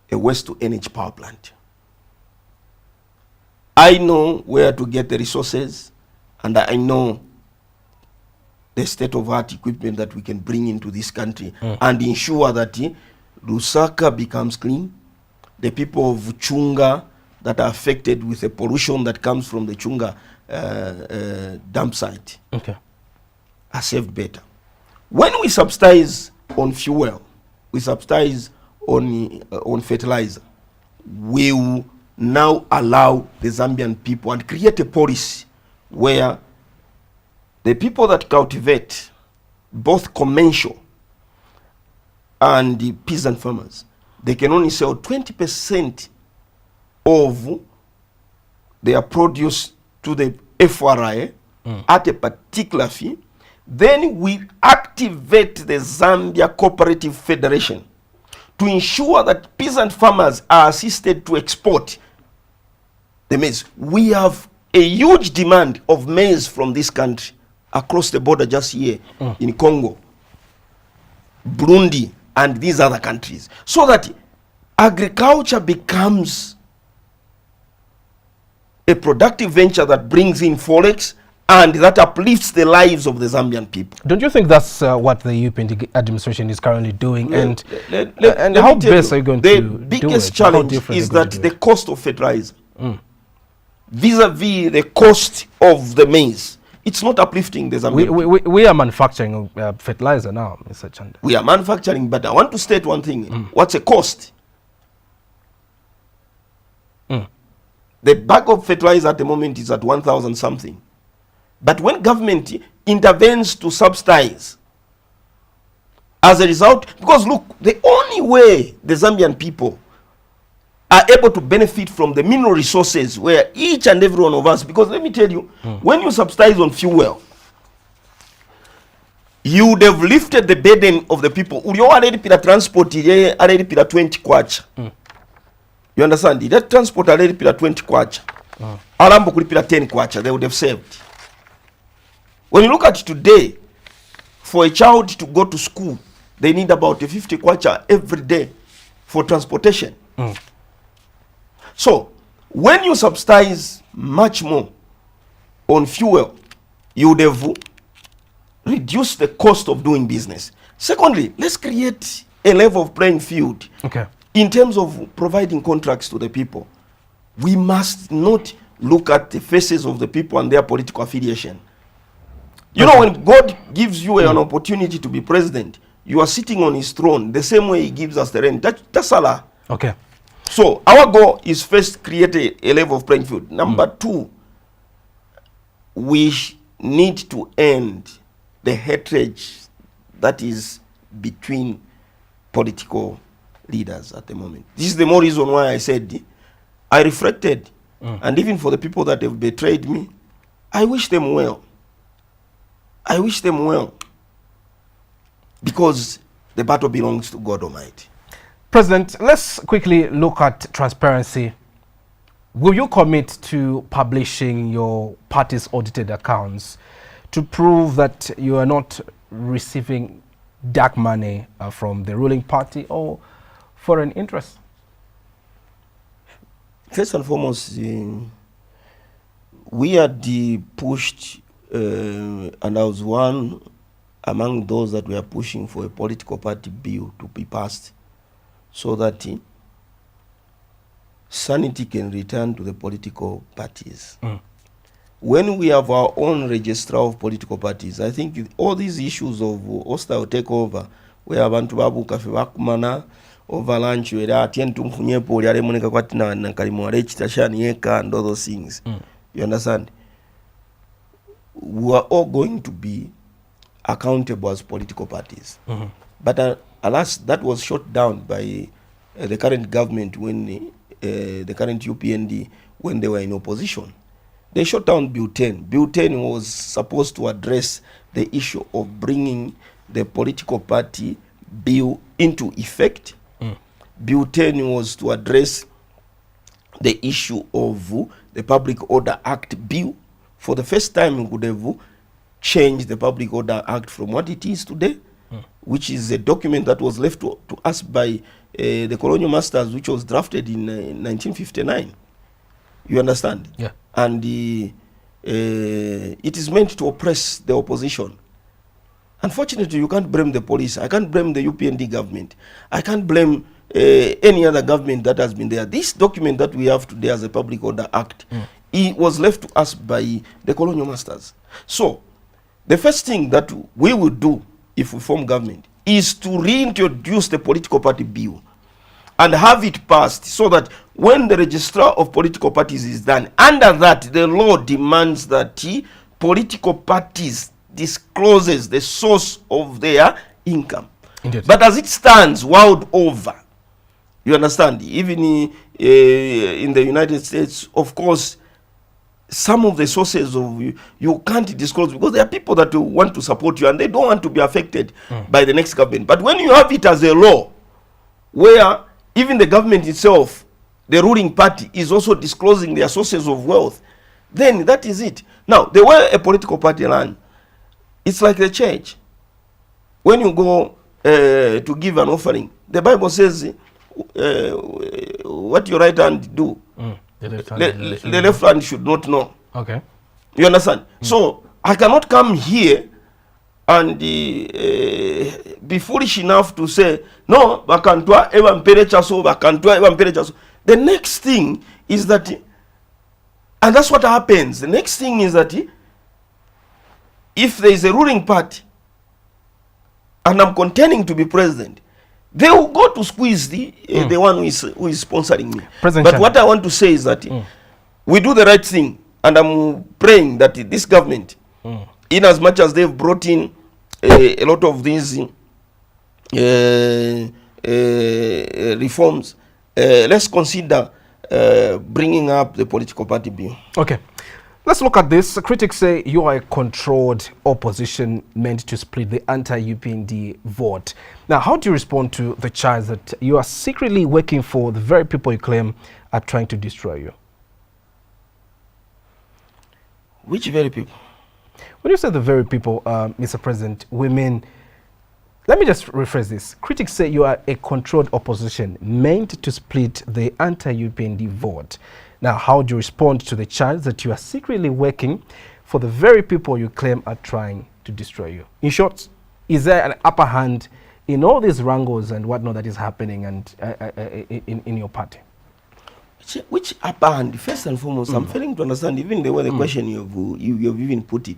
a waste-to-energy power plant. I know where to get the resources, and I know the state-of-art equipment that we can bring into this country and ensure that Lusaka becomes clean. The people of Chunga that are affected with the pollution that comes from the Chunga dump site are saved better. When we subsidize on fuel, we subsidize on fertilizer, we will now allow the Zambian people and create a policy where the people that cultivate both commercial and the peasant farmers, they can only sell 20% of their produce to the FRI at a particular fee. Then we activate the Zambia Cooperative Federation to ensure that peasant farmers are assisted to export the maize. We have a huge demand of maize from this country across the border just here in Congo, Burundi, and these other countries, so that agriculture becomes a productive venture that brings in forex and that uplifts the lives of the Zambian people. Don't you think that's what the UPND administration is currently doing? And how best are you going to do it? The biggest challenge is that the cost of fertilizer vis-a-vis the cost of the maize, it's not uplifting the Zambian people. We are manufacturing fertilizer now, Mr. Chanda. We are manufacturing, but I want to state one thing. What's a cost? The bag of fertilizer at the moment is at 1,000 something. But when government intervenes to subsidize, as a result, because look, the only way the Zambian people are able to benefit from the mineral resources where each and every one of us, because let me tell you, when you subsidize on fuel, you would have lifted the burden of the people. Uli already pila transport, already pila 20 kwacha. You understand? That transport already pila 20 kwacha. Alambo kulipila 10 kwacha, they would have saved. When you look at today, for a child to go to school, they need about 50 kwacha every day for transportation. So, when you subsidize much more on fuel, you would have reduced the cost of doing business. Secondly, let's create a level of playing field. Okay. In terms of providing contracts to the people. We must not look at the faces of the people and their political affiliation. You know, when God gives you an opportunity to be president, you are sitting on his throne the same way he gives us the rain. That's Allah. Okay. So our goal is first create a level of playing field. Number two, we need to end the hatred that is between political leaders at the moment. This is the more reason why I said I reflected, and even for the people that have betrayed me, I wish them well. I wish them well, because the battle belongs to God Almighty. President, let's quickly look at transparency. Will you commit to publishing your party's audited accounts to prove that you are not receiving dark money from the ruling party or foreign interests? First and foremost, we had pushed, and I was one among those that were pushing for a political party bill to be passed, so that sanity can return to the political parties. When we have our own registrar of political parties, I think all these issues of hostile takeover, where abantu babuka fe bakumana over lunch, where atientu mfunyepo uli alemoneka kwa tina na kalimwale chitashani yeka and all those things. You understand? We are all going to be accountable as political parties. But alas, that was shot down by the current government when the current UPND, when they were in opposition. They shut down Bill 10. Bill 10 was supposed to address the issue of bringing the political party bill into effect. Bill 10 was to address the issue of the Public Order Act bill. For the first time, we could have changed the Public Order Act from what it is today, which is a document that was left to us by the colonial masters, which was drafted in 1959. You understand? Yeah. And it is meant to oppress the opposition. Unfortunately, you can't blame the police. I can't blame the UPND government. I can't blame any other government that has been there. This document that we have today as a Public Order Act, it was left to us by the colonial masters. So, the first thing that we will do if we form government is to reintroduce the political party bill and have it passed, so that when the registrar of political parties is done, under that the law demands that political parties discloses the source of their income. Indeed. But as it stands world over, you understand, even in the United States, of course, some of the sources of you can't disclose, because there are people that want to support you and they don't want to be affected by the next government. But when you have it as a law, where even the government itself, the ruling party, is also disclosing their sources of wealth, then that is it. Now, the way a political party runs, it's like the church. When you go to give an offering, the Bible says, what your right hand do, the left hand should not know. Okay. You understand? So, I cannot come here and be foolish enough to say, no, bakantwa eba mpere chaso, bakantwa eba mpere chaso. The next thing is that, and that's what happens, the next thing is that if there is a ruling party and I'm contending to be president, they will go to squeeze the one who is sponsoring me. President but Chanda. What I want to say is that we do the right thing. And I'm praying that this government, in as much as they've brought in a lot of these reforms, let's consider bringing up the political party bill. Okay. Let's look at this. Critics say you are a controlled opposition meant to split the anti-UPND vote. Now, how do you respond to the charge that you are secretly working for the very people you claim are trying to destroy you? Which very people? When you say the very people, Mr. President, we mean, let me just rephrase this. Critics say you are a controlled opposition meant to split the anti-UPND vote. Now, how do you respond to the charge that you are secretly working for the very people you claim are trying to destroy you? In short, is there an upper hand in all these wrangles and whatnot that is happening and in your party? Which upper hand? First and foremost, I'm failing to understand even the way the question you've even put it.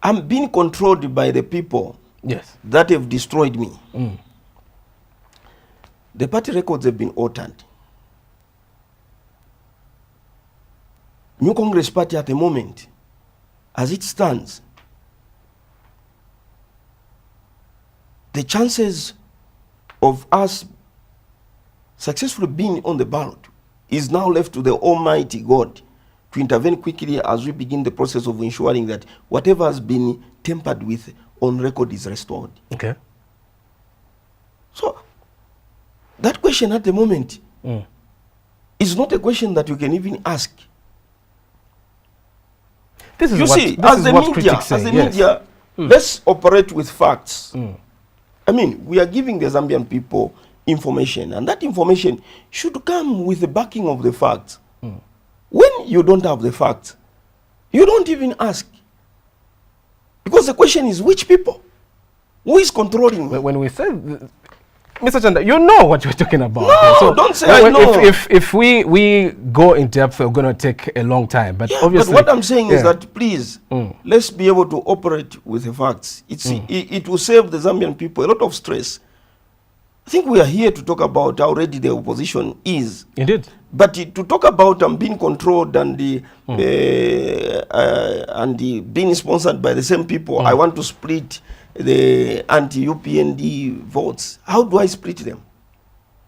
I'm being controlled by the people that have destroyed me. The party records have been altered. New Congress Party at the moment, as it stands, the chances of us successfully being on the ballot is now left to the Almighty God to intervene quickly as we begin the process of ensuring that whatever has been tampered with on record is restored. Okay. So, that question at the moment is not a question that you can even ask. This is you what, see, this as is the what media, critics say. as the media, let's operate with facts. I mean, we are giving the Zambian people information, and that information should come with the backing of the facts. When you don't have the facts, you don't even ask. Because the question is, which people? Who is controlling me? When we say, Mr. Chanda, you know what you're talking about. No, so don't say I know. If we go in depth, we're going to take a long time. But obviously, but what I'm saying is that, please, let's be able to operate with the facts. It will save the Zambian people a lot of stress. I think we are here to talk about how ready the opposition is. Indeed. But to talk about being controlled and being sponsored by the same people, I want to split the anti-UPND votes. How do I split them?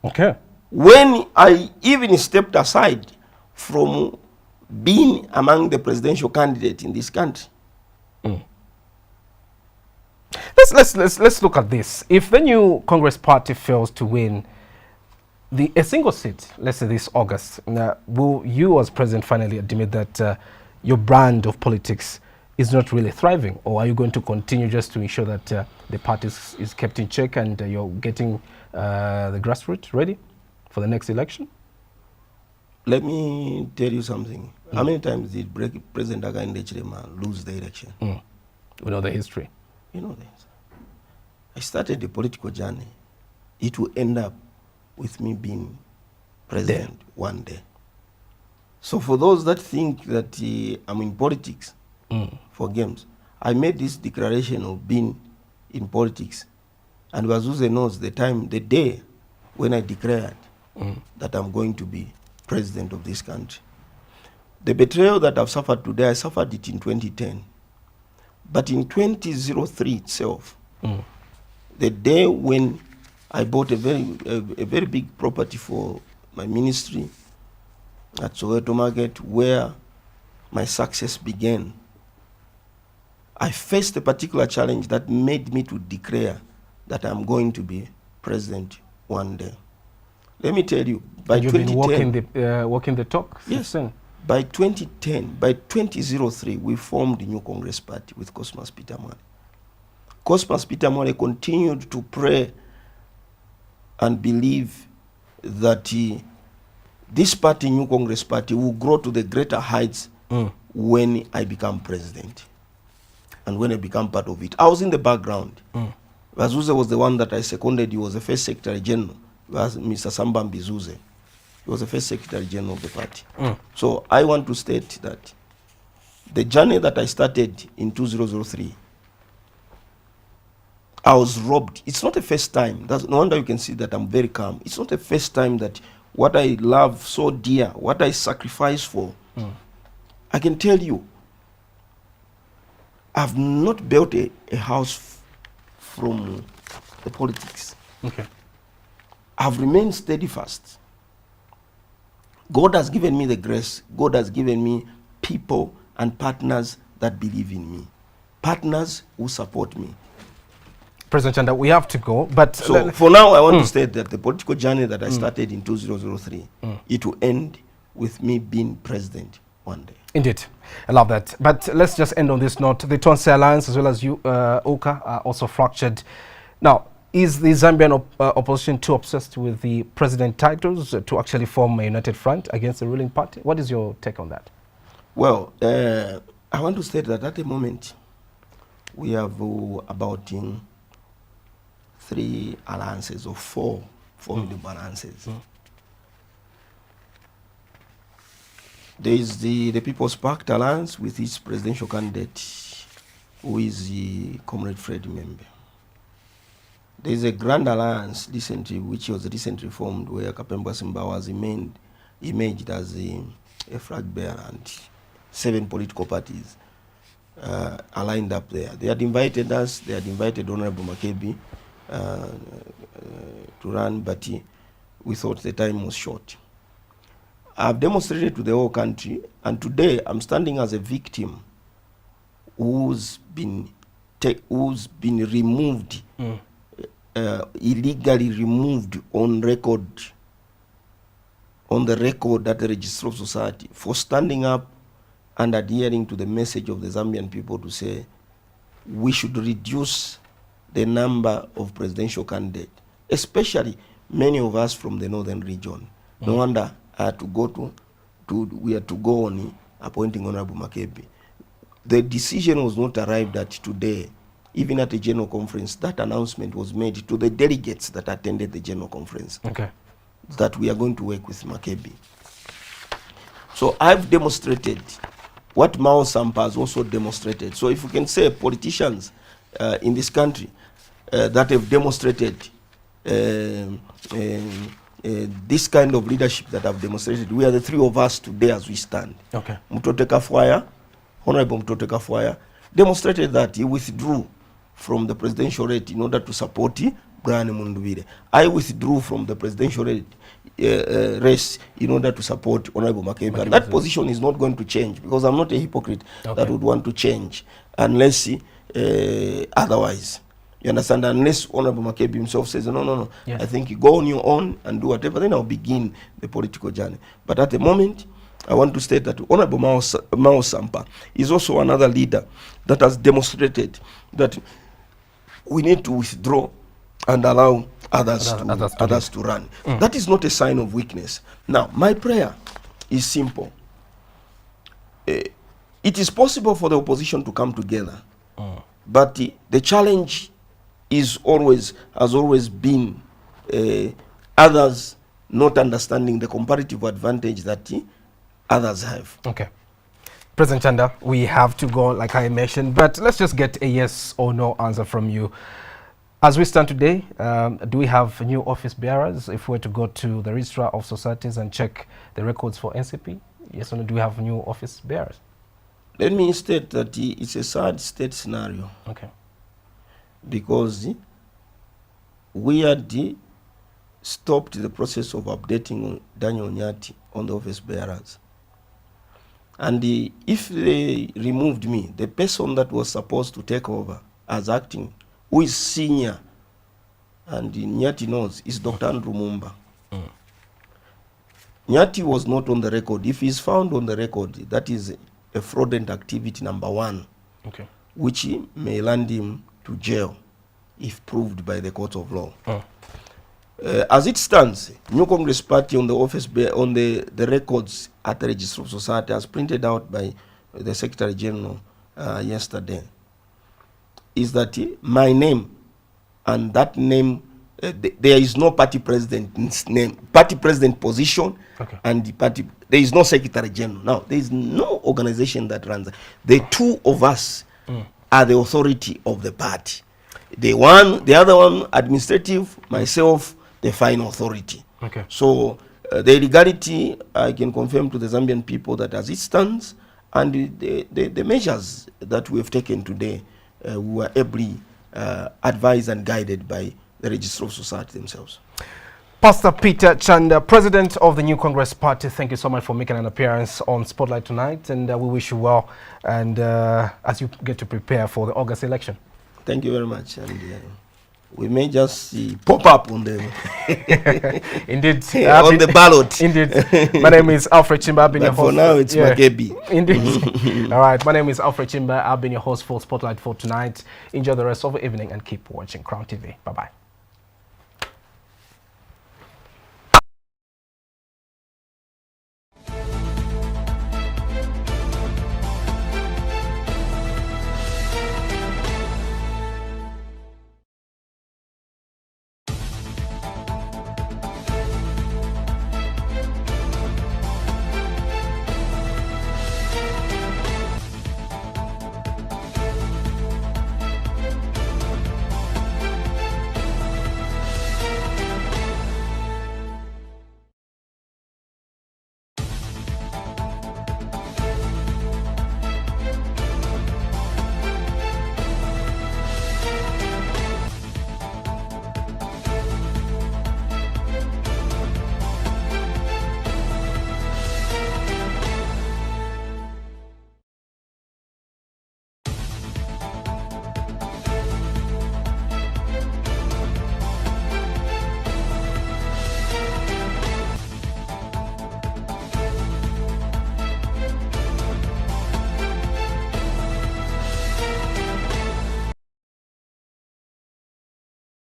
Okay. When I even stepped aside from being among the presidential candidates in this country. Let's look at this. If the new Congress party fails to win a single seat, let's say this August, will you as president finally admit that your brand of politics is not really thriving, or are you going to continue just to ensure that the party is kept in check and you're getting the grassroots ready for the next election? Let me tell you something. How many times did President Hakainde Hichilema lose the election? We know the history. You know this. I started the political journey. It will end up with me being president one day. So for those that think that I'm in politics for games, I made this declaration of being in politics. And Wazuze knows the day when I declared that I'm going to be president of this country. The betrayal that I've suffered today, I suffered it in 2010. But in 2003 itself, the day when I bought a very big property for my ministry at Soweto Market, where my success began, I faced a particular challenge that made me to declare that I'm going to be president one day. Let me tell you, by 2010... You've been walking the talk? Yes. By 2010, by 2003, we formed the new Congress Party with Cosmas Peter Mwale. Cosmas Peter Mwale continued to pray and believe that this party, New Congress Party, will grow to the greater heights when I become president and when I become part of it. I was in the background. Wazuze was the one that I seconded. He was the first Secretary General. Mr. Sambambi Zuze. He was the first Secretary General of the party. So I want to state that the journey that I started in 2003, I was robbed. It's not the first time. No wonder you can see that I'm very calm. It's not the first time that what I love so dear, what I sacrifice for, I can tell you, I've not built a house from the politics. Okay. I've remained steadfast. God has given me the grace. God has given me people and partners that believe in me. Partners who support me. President Chanda, we have to go, but... So, for now, I want to state that the political journey that I started in 2003, it will end with me being president one day. Indeed. I love that. But let's just end on this note. The Tonse Alliance, as well as you, Oka, are also fractured. Now, is the Zambian opposition too obsessed with the president titles to actually form a united front against the ruling party? What is your take on that? Well, I want to state that at the moment, we have about 3 alliances or 4 formidable alliances. There is the People's Pact Alliance with its presidential candidate, who is the Comrade Fred Membe. There is a Grand Alliance recently, which was recently formed, where Kapemba Simba was imaged as a flag bearer, and 7 political parties are lined up there. They had invited us, they had invited Honorable MAKEBI to run, but we thought the time was short. I've demonstrated to the whole country, and today I'm standing as a victim who's been removed, illegally removed on record, on the record at the Register of Society, for standing up and adhering to the message of the Zambian people to say we should reduce the number of presidential candidates, especially many of us from the northern region. No wonder I had to go we had to go on appointing Honorable MAKEBI. The decision was not arrived at today. Even at the general conference, that announcement was made to the delegates that attended the general conference. Okay. That we are going to work with MAKEBI. So I've demonstrated what Mao Sampa has also demonstrated. So if we can say politicians in this country that have demonstrated this kind of leadership that I've demonstrated, we are the 3 of us today as we stand. Okay. Mtote Kafwaya, Honorable Mtote Kafwaya, demonstrated that he withdrew from the presidential rate in order to support Brian Mundubire. I withdrew from the presidential race in order to support Honorable MAKEBI. And that position is not going to change, because I'm not a hypocrite that would want to change unless otherwise. You understand? Unless Honorable MAKEBI himself says, no, yes, I think you go on your own and do whatever, then I'll begin the political journey. But at the moment, I want to state that Honorable Mao Sampa is also another leader that has demonstrated that we need to withdraw and allow others to run. That is not a sign of weakness. Now, my prayer is simple. It is possible for the opposition to come together, but the challenge has always been others not understanding the comparative advantage that others have. Okay. President Chanda, we have to go, like I mentioned, but let's just get a yes or no answer from you. As we stand today, do we have new office bearers? If we were to go to the Registrar of Societies and check the records for NCP, yes or no, do we have new office bearers? Let me state that it's a sad state scenario. Okay. Because we had stopped the process of updating Daniel Nyati on the office bearers. And if they removed me, the person that was supposed to take over as acting, who is senior, and Nyati knows, is Dr. Andrew Mumba. Nyati was not on the record. If he's found on the record, that is a fraudulent activity number 1, okay, which may land him to jail if proved by the court of law. As it stands, New Congress Party on the office on the records at the Register of Society, as printed out by the Secretary General yesterday, is that my name and that name, there is no party president's name, party president position, okay, and the party, there is no Secretary General. Now, there is no organization that runs. The 2 of us are the authority of the party. The other one administrative, myself, the final authority. Okay. So The legality, I can confirm to the Zambian people that as it stands, and the measures that we have taken today, we were ably advised and guided by the Register of Society themselves. Pastor Peter Chanda, President of the New Congress Party, thank you so much for making an appearance on Spotlight tonight, and we wish you well and as you get to prepare for the August election. Thank you very much. And we may just pop up on the indeed on the ballot. Indeed. My name is Alfred Chimba. I've been your host. For now, it's MAKEBI. Indeed. All right. My name is Alfred Chimba. I've been your host for Spotlight for tonight. Enjoy the rest of the evening and keep watching Crown TV. Bye bye.